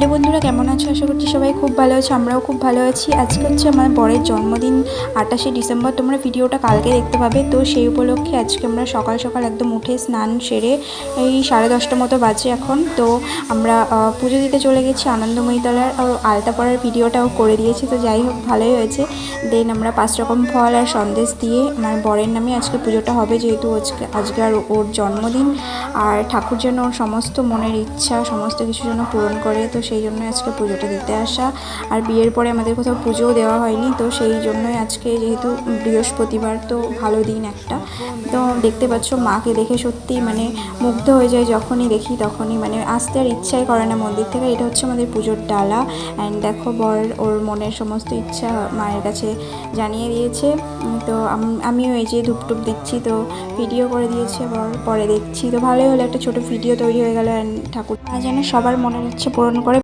Hello বন্ধুরা, কেমন আছো? আশা করছি সবাই খুব ভালো আছে। আমরাও খুব ভালো আছি। আজকে হচ্ছে আমার বরের জন্মদিন, 28শে ডিসেম্বর। তোমরা ভিডিওটা কালকে দেখতে পাবে। তো সেই উপলক্ষে আজকে আমরা সকাল সকাল একদম উঠে স্নান সেরে এই 10:30 মতো বাজে এখন। তো আমরা পুজো দিতে চলে গেছি আনন্দময়ীতলার। আলতা পড়ার ভিডিওটাও করে দিয়েছি। তো যাই হোক, ভালোই হয়েছে। দেন আমরা 5 রকম ফল আর সন্দেশ দিয়ে আমার বরের নামে আজকে পুজোটা হবে, যেহেতু আজকে আর ওর জন্মদিন। আর ঠাকুর যেন ওর সমস্ত মনের ইচ্ছা সমস্ত কিছু যেন পূরণ করে, তো সেই জন্যই আজকে পুজোটা দিতে আসা। আর বিয়ের পরে আমাদের কোথাও পুজোও দেওয়া হয়নি, তো সেই জন্যই আজকে, যেহেতু বৃহস্পতিবার, তো ভালো দিন একটা। তো দেখতে পাচ্ছ, মাকে দেখে সত্যি মানে মুগ্ধ হয়ে যায়। যখনই দেখি তখনই মানে আসতে আর ইচ্ছাই করে না মন্দির থেকে। এটা হচ্ছে আমাদের পুজোর ডালা। অ্যান্ড দেখো, বর ওর মনের সমস্ত ইচ্ছা মায়ের কাছে জানিয়ে দিয়েছে। তো আমিও এই যে ধূপটুপ দিচ্ছি, তো ভিডিও করে দিয়েছে বর, পরে দেখছি। তো ভালোই হলো, একটা ছোটো ভিডিও তৈরি হয়ে গেল। অ্যান্ড ঠাকুর যেন সবার মনের ইচ্ছে পূরণ করে।